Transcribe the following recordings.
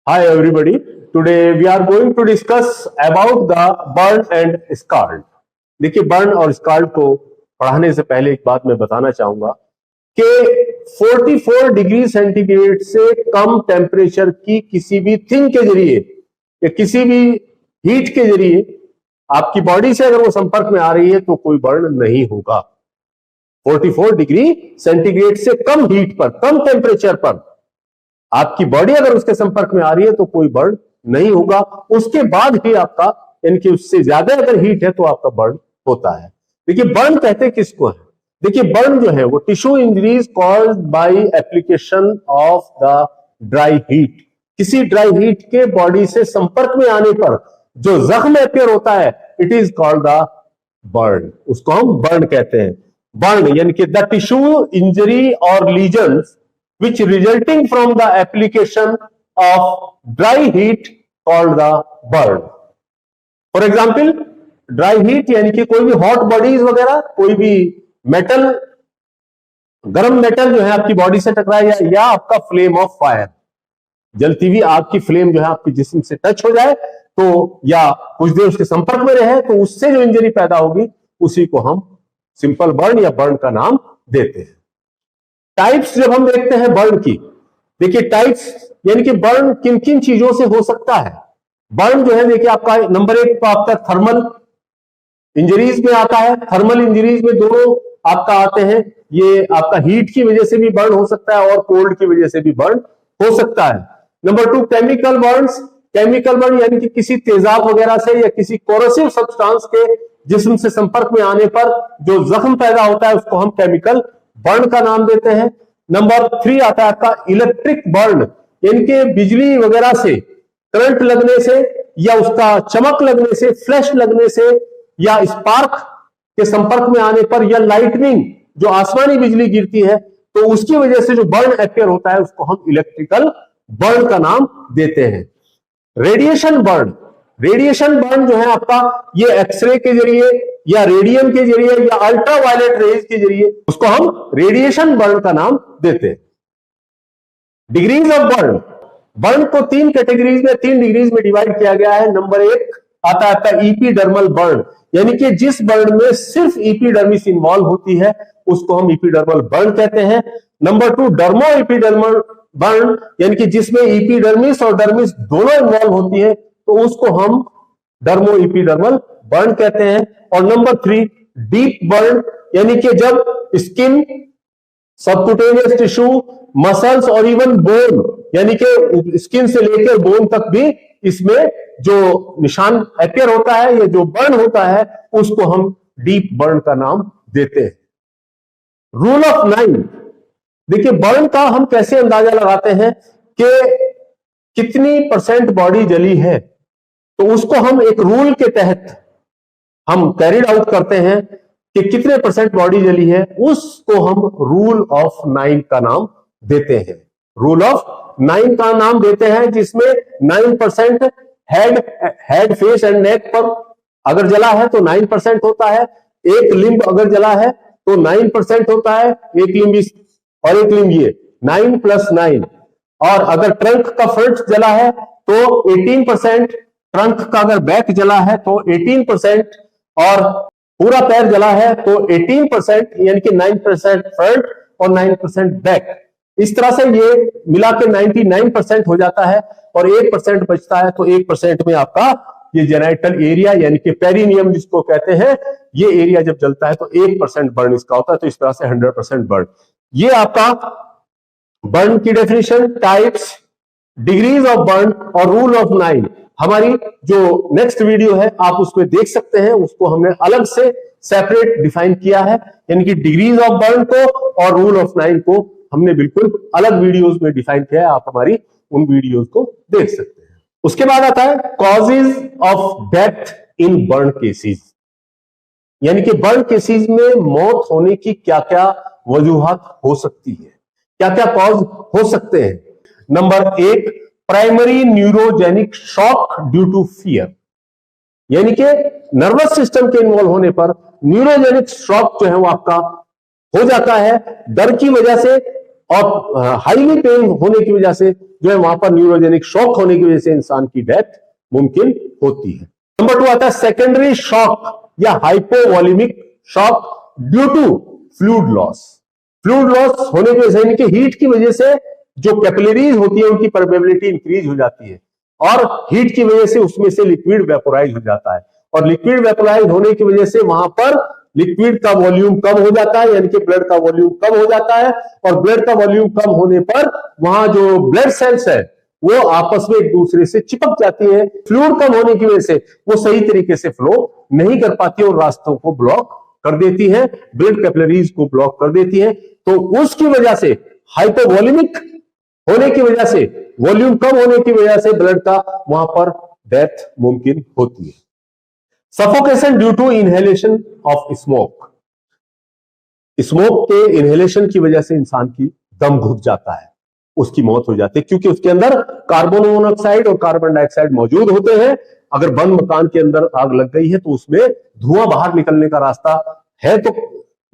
Hi everybody. Today we are going to discuss about the burn and scald. देखिए burn और scald को पढ़ाने से पहले एक बात मैं बताना चाहूंगा कि 44 डिग्री सेंटीग्रेड से कम टेम्परेचर की किसी भी थिंग के जरिए या किसी भी हीट के जरिए आपकी बॉडी से अगर वो संपर्क में आ रही है तो कोई बर्न नहीं होगा। 44 डिग्री सेंटीग्रेड से कम हीट पर, कम टेम्परेचर पर आपकी बॉडी अगर उसके संपर्क में आ रही है तो कोई बर्न नहीं होगा। उसके बाद ही आपका, यानी कि उससे ज्यादा अगर हीट है तो आपका बर्न होता है। देखिए बर्न कहते किसको है? देखिए बर्न जो है वो tissue injuries caused by application of the dry heat. किसी ड्राई हीट के बॉडी से संपर्क में आने पर जो जख्म अपियर होता है, it is called the burn. उसको हम बर्न कहते हैं। बर्न यानी कि द टिश्यू इंजरी और lesions which resulting from the application of dry heat called the burn. For example, dry heat यानी कि कोई भी हॉट बॉडीज वगैरह, कोई भी मेटल, गर्म मेटल जो है आपकी बॉडी से टकराए या आपका फ्लेम ऑफ फायर, जलती हुई आग की फ्लेम जो है आपके जिस्म से टच हो जाए तो, या कुछ देर उसके संपर्क में रहे तो उससे जो इंजरी पैदा होगी उसी को हम सिंपल बर्न या बर्न का नाम देते हैं। टाइप्स जब हम देखते हैं बर्न की, देखिए टाइप्स यानी कि बर्न किन किन चीजों से हो सकता है। बर्न जो है देखिए आपका नंबर एक आपका थर्मल इंजरीज में आता है। थर्मल इंजरीज में दोनों आपका आते हैं। ये आपका हीट की वजह से भी बर्न हो सकता है और कोल्ड की वजह से भी बर्न हो सकता है। Number two chemical Burns. Chemical burn यानी कि किसी तेजाब वगैरह से या किसी कोरोसिव सब्सटेंस के जिस्म से संपर्क में आने पर जो जख्म पैदा होता है उसको हम केमिकल बर्न का नाम देते हैं। नंबर थ्री आता है आपका इलेक्ट्रिक बर्न, यानी कि बिजली वगैरह से, करंट लगने से या उसका चमक लगने से, फ्लैश लगने से या स्पार्क के संपर्क में आने पर या लाइटनिंग जो आसमानी बिजली गिरती है तो उसकी वजह से जो बर्न अपियर होता है उसको हम इलेक्ट्रिकल बर्न का नाम देते हैं। Radiation burn. रेडिएशन बर्न जो है आपका ये एक्सरे के जरिए या रेडियम के जरिए या अल्ट्रावायलेट रेज के जरिए, उसको हम रेडिएशन बर्न का नाम देते हैं। Degrees of burn. बर्न को तीन कैटेगरीज में, 3 डिग्रीज में डिवाइड किया गया है। नंबर एक आता है आपका इपीडर्मल बर्न, यानी कि जिस बर्न में सिर्फ इपीडर्मिस इन्वॉल्व होती है उसको हम इपीडर्मल बर्न कहते हैं। Number two dermo epidermal burn, यानी कि जिसमें इपीडर्मिस और डर्मिस दोनों इन्वॉल्व होती है तो उसको हम डर्मो इपीडर्मल बर्न कहते हैं। और नंबर थ्री डीप बर्न, यानी कि जब स्किन, सबक्यूटेनियस टिश्यू, मसल्स और इवन बोन, यानी कि स्किन से लेकर बोन तक भी इसमें जो निशान अपियर होता है या जो बर्न होता है उसको हम डीप बर्न का नाम देते हैं। Rule of 9। देखिए बर्न का हम कैसे अंदाजा लगाते हैं कि कितनी परसेंट बॉडी जली है, तो उसको हम एक रूल के तहत हम कैरिड आउट करते हैं कि कितने परसेंट बॉडी जली है, उसको हम रूल ऑफ 9 का नाम देते हैं। रूल ऑफ 9 का नाम देते हैं जिसमें 9% हेड, फेस एंड नेक पर अगर जला है तो 9% होता है। एक लिंब अगर जला है तो 9% होता है, एक लिंब और एक लिंब ये 9 + 9। और अगर ट्रंक का फ्रंट जला है तो 18%, ट्रंक का अगर बैक जला है तो 18%, और पूरा पैर जला है तो 18%, यानी कि 9% फ्रंट और 9% बैक। इस तरह से ये मिला के 99% हो जाता है और 1% बचता है। तो 1% में आपका ये जेनाइटल एरिया यानी कि पेरिनियम जिसको कहते हैं, ये एरिया जब जलता है तो 1% बर्न इसका होता है। तो इस तरह से 100% बर्न। ये आपका बर्न की definition, types, degrees of burn और रूल ऑफ 9 हमारी जो नेक्स्ट वीडियो है आप उसमें देख सकते हैं। उसको हमने अलग से सेपरेट डिफाइन किया है, यानी कि डिग्रीज ऑफ बर्न को और रूल ऑफ 9 को हमने बिल्कुल अलग वीडियोस में डिफाइन किया है। आप हमारी उन वीडियोस को देख सकते हैं। उसके बाद आता है causes of death in burn cases, यानी कि बर्न केसेस में मौत होने की क्या क्या वजूहात हो सकती है, क्या क्या कॉज हो सकते हैं। नंबर एक, primary neurogenic shock due to fear, यानी कि नर्वस सिस्टम के इन्वॉल्व होने पर न्यूरोजेनिक शॉक जो है वो आपका हो जाता है। डर की वजह से और हाईली पेन होने की वजह से जो है वहां पर न्यूरोजेनिक शॉक होने की वजह से इंसान की डेथ मुमकिन होती है। नंबर 2 आता है सेकेंडरी शॉक या hypovolemic shock due to fluid loss. Fluid loss होने की वजह से हीट की वजह से जो कैपिलरीज होती है उनकी परमेबिलिटी इंक्रीज हो जाती है और हीट की वजह से उसमें से लिक्विड वेपोराइज हो जाता है और लिक्विड वेपोराइज होने की वजह से वहां पर लिक्विड का वॉल्यूम कम हो जाता है, यानी कि ब्लड का वॉल्यूम कम हो जाता है और ब्लड का वॉल्यूम कम होने पर वहां जो ब्लड सेल्स है वो आपस में एक दूसरे से चिपक जाती है। फ्लूइड कम होने की वजह से वो सही तरीके से फ्लो नहीं कर पाती और रास्तों को ब्लॉक कर देती है, ब्लड कैपिलरीज को ब्लॉक कर देती है। तो उसकी वजह से हाइपोवॉल्यूमिक होने की वजह से, वॉल्यूम कम होने की वजह से ब्लड का वहां पर डेथ मुमकिन होती है। Suffocation due to inhalation of smoke. Smoke के इनहेलेशन की वजह से इंसान की दम घुट जाता है, उसकी मौत हो जाती है, क्योंकि उसके अंदर कार्बन मोनोऑक्साइड और कार्बन डाइऑक्साइड मौजूद होते हैं। अगर बंद मकान के अंदर आग लग गई है तो उसमें धुआं बाहर निकलने का रास्ता है तो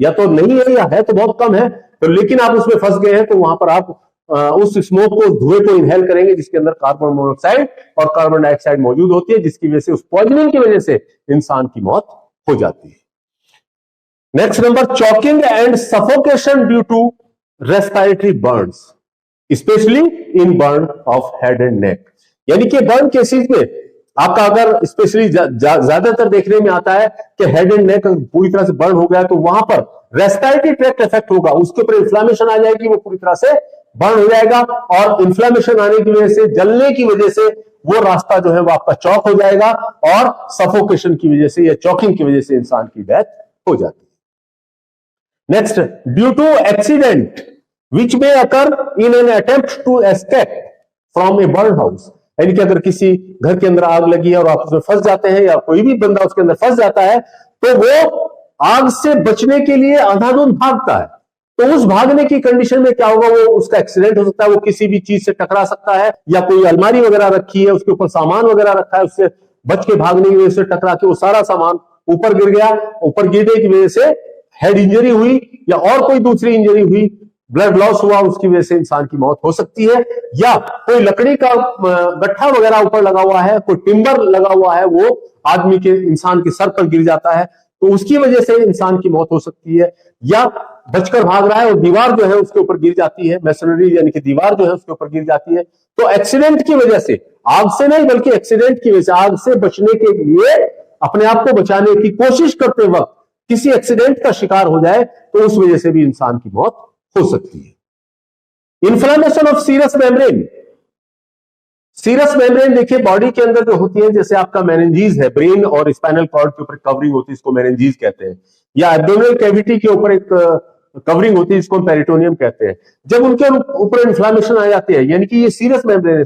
या तो नहीं है या है तो बहुत कम है, तो लेकिन आप उसमें फंस गए हैं तो वहां पर आप उस स्मोक को, धुएं को इनहेल करेंगे जिसके अंदर कार्बन मोनोऑक्साइड और कार्बन डाइऑक्साइड मौजूद होती है, जिसकी वजह से उस पॉइजनिंग की वजह से इंसान की मौत हो जाती है। Next number, choking and suffocation due to respiratory burns, especially in burn of head and neck. यानी कि बर्न केसेस में आपका अगर स्पेशली ज्यादातर देखने में आता है कि हेड एंड नेक पूरी तरह से बर्न हो गया तो वहां पर रेस्पिरेटरी ट्रैक्ट इफेक्ट होगा, उसके ऊपर इन्फ्लेमेशन आ जाएगी, वो पूरी तरह से बर्न हो जाएगा और इन्फ्लेमेशन आने की वजह से, जलने की वजह से वो रास्ता जो है वो आपका चौक हो जाएगा और सफोकेशन की वजह से या चॉकिंग की वजह से इंसान की डेथ हो जाती है। Next, due to accident which may occur in an attempt to escape from a burn house. यानी कि अगर किसी घर के अंदर आग लगी है और आप उसमें फंस जाते हैं या कोई भी बंदा उसके अंदर फंस जाता है तो वो आग से बचने के लिए अंधाधुंध भागता है, तो उस भागने की कंडीशन में क्या होगा, वो उसका एक्सीडेंट हो सकता है, वो किसी भी चीज से टकरा सकता है या कोई अलमारी वगैरह रखी है उसके ऊपर सामान वगैरह रखा है, उससे बच के भागने की वजह से टकरा के वो सारा सामान ऊपर गिर गया, ऊपर गिरने की वजह से हेड इंजरी हुई या और कोई दूसरी इंजरी हुई, ब्लड लॉस हुआ, उसकी वजह से इंसान की मौत हो सकती है। या कोई लकड़ी का गट्ठा वगैरह ऊपर लगा हुआ है, कोई टिम्बर लगा हुआ है, वो आदमी के, इंसान के सर पर गिर जाता है तो उसकी वजह से इंसान की मौत हो सकती है। या बचकर भाग रहा है और दीवार जो है उसके ऊपर गिर जाती है, मैसनरी यानी कि दीवार जो है उसके ऊपर गिर जाती है, तो एक्सीडेंट की वजह से, आग से नहीं बल्कि एक्सीडेंट की वजह से, आग से बचने के लिए अपने आप को बचाने की कोशिश करते वक्त किसी एक्सीडेंट का शिकार हो जाए तो उस वजह से भी इंसान की मौत हो सकती है। Inflammation of serous membrane. Serous membrane देखिए बॉडी के अंदर जो होती है, जैसे आपका मेनिंजीज है, ब्रेन और स्पाइनल कॉर्ड के ऊपर कवरिंग होती है, इसको मेनिंजीज कहते हैं, या एब्डोमिनल कैविटी के ऊपर एक कवरिंग होती है जिसको पेरिटोनियम कहते हैं। जब उनके ऊपर इन्फ्लेमेशन आ जाती है, यानी कि ये serous membrane,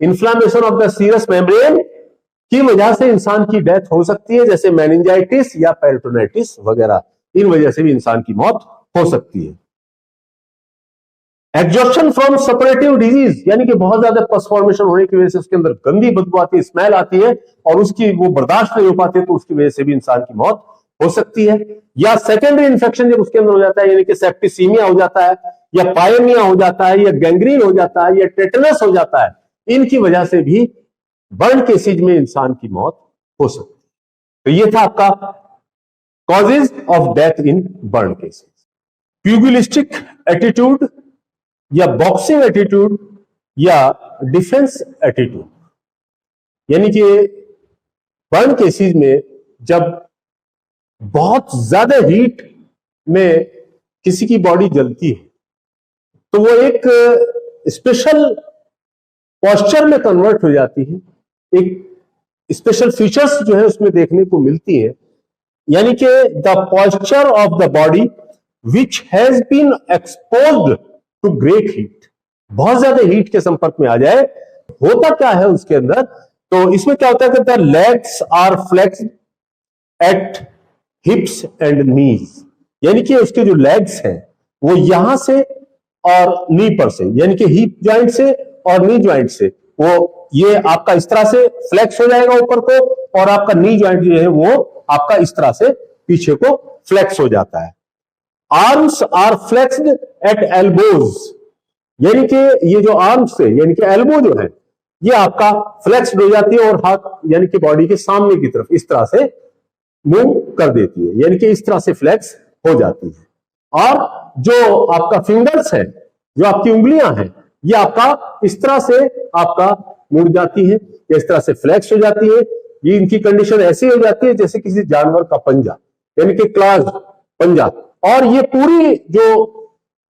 inflammation of the serous membrane की वजह से इंसान की डेथ हो सकती है, जैसे मेनिंजाइटिस या पेरिटोनाइटिस वगैरह, इन वजह से भी इंसान की मौत हो सकती है। एग्जॉस्शन फ्रॉम सपरेटिव डिजीज, यानी कि बहुत ज्यादा पस फॉर्मेशन होने की वजह से उसके अंदर गंदी बदबू आती है, स्मेल आती है और उसकी वो बर्दाश्त नहीं हो पाती, तो उसकी वजह से भी इंसान की मौत हो सकती है। या सेकेंडरी इन्फेक्शन जब उसके अंदर हो जाता है, यानी कि सेप्टिसीमिया हो जाता है या पायनिया हो जाता है या गैंग्रीन हो जाता है या टेटनस हो जाता है, इनकी वजह से भी बर्न केसेज में इंसान की मौत हो सकती है। तो ये था आपका causes of death in burn cases. Pugilistic attitude या बॉक्सिंग एटीट्यूड या डिफेंस एटीट्यूड, यानी कि बर्न केसेस में जब बहुत ज्यादा हीट में किसी की बॉडी जलती है तो वो एक स्पेशल पोस्चर में कन्वर्ट हो जाती है, एक स्पेशल फीचर्स जो है उसमें देखने को मिलती है, यानी कि the posture of the body which has been exposed to great heat, बहुत ज्यादा हीट के संपर्क में आ जाए। होता क्या है उसके अंदर, तो इसमें क्या होता है कि the legs are flexed at hips and knees, यानी कि उसके जो लेग्स हैं वो यहां से और नी पर से, यानी कि हिप ज्वाइंट से और नी ज्वाइंट से, वो ये आपका इस तरह से फ्लेक्स हो जाएगा ऊपर को और आपका नी ज्वाइंट जो है वो आपका इस तरह से पीछे को फ्लेक्स हो जाता है। Arms are flexed at elbows, यानी कि ये जो आर्म्स से यानी कि एल्बो जो है ये आपका फ्लेक्स्ड हो जाती है और हाथ यानी कि बॉडी के सामने की तरफ इस तरह से मूव कर देती है, यानी कि इस तरह से फ्लेक्स हो जाती है। और जो आपका फिंगर्स है, जो आपकी उंगलियां हैं, ये आपका इस तरह से आपका मुड़ जाती है, इस तरह से फ्लेक्स हो जाती है। ये इनकी कंडीशन ऐसी हो जाती है जैसे किसी जानवर का पंजा, यानी कि क्लाज पंजा। और ये पूरी जो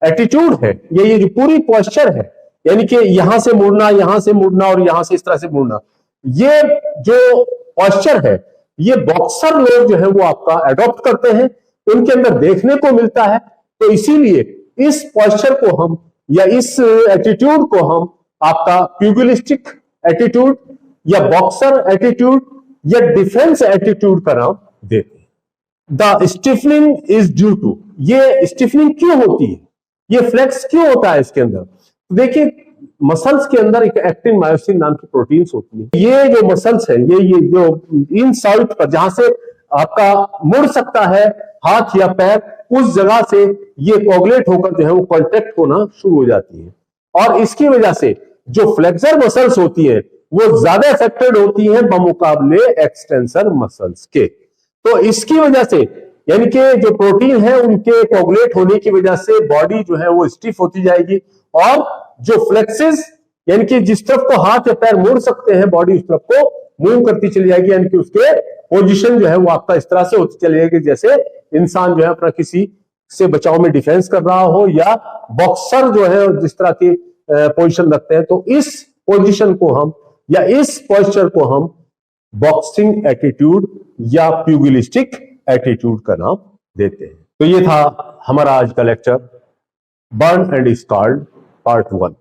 एटीट्यूड है, ये जो पूरी पोस्चर है, यानी कि यहां से मुड़ना, यहां से मुड़ना और यहां से इस तरह से मुड़ना, ये जो पोस्चर है ये बॉक्सर लोग जो है वो आपका अडॉप्ट करते हैं, उनके अंदर देखने को मिलता है। तो इसीलिए इस पोस्चर को हम या इस एटीट्यूड को हम आपका प्यूगिलिस्टिक एटीट्यूड या बॉक्सर एटीट्यूड या डिफेंस एटीट्यूड का नाम देते हैं। The stiffening is due to, ये स्टिफनिंग क्यों होती है, ये फ्लेक्स क्यों होता है इसके अंदर? देखिए मसल्स के अंदर एक एक्टिन मायोसिन नाम की प्रोटीन्स होती है। ये जो मसल्स है ये जो इन साइड पर जहां से आपका मुड़ सकता है हाथ या पैर, उस जगह से ये कोगुलेट होकर जो है वो कॉन्टेक्ट होना शुरू हो जाती है। और इसकी वजह से जो फ्लेक्सर मसल्स होती है वो ज्यादा अफेक्टेड होती है बमुकाबले एक्सटेंसर मसल्स के। तो इसकी वजह से यानी कि जो प्रोटीन है उनके कोगुलेट होने की वजह से बॉडी जो है वो स्टिफ होती जाएगी, और जो फ्लेक्सेस यानी कि जिस तरफ को हाथ या पैर मोड़ सकते हैं बॉडी उस तरफ को मूव करती चली जाएगी, यानी कि उसके पोजीशन जो है वो आपका इस तरह से होती चली जाएगी जैसे इंसान जो है अपना किसी से बचाव में डिफेंस कर रहा हो, या बॉक्सर जो है जिस तरह की पोजीशन रखते हैं। तो इस पोजीशन को हम या इस पोस्चर को हम बॉक्सिंग एटीट्यूड या प्यूगिलिस्टिक एटीट्यूड का नाम देते हैं। तो ये था हमारा आज का lecture, burn and scarred part 1।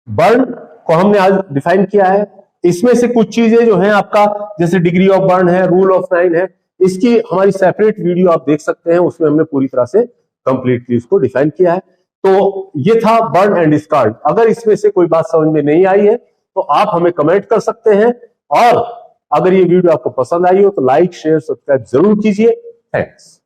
Burn को हमने आज डिफाइन किया है। इसमें से कुछ चीजें जो हैं आपका जैसे डिग्री ऑफ बर्न है, रूल ऑफ 9 है, इसकी हमारी सेपरेट वीडियो आप देख सकते हैं, उसमें हमने पूरी तरह से कंप्लीटली इसको डिफाइन किया है। तो ये था बर्न एंड स्कार्ड। अगर इसमें से कोई बात समझ में नहीं आई है तो आप हमें कमेंट कर सकते हैं, और अगर ये वीडियो आपको पसंद आई हो तो लाइक शेयर सब्सक्राइब जरूर कीजिए। थैंक्स।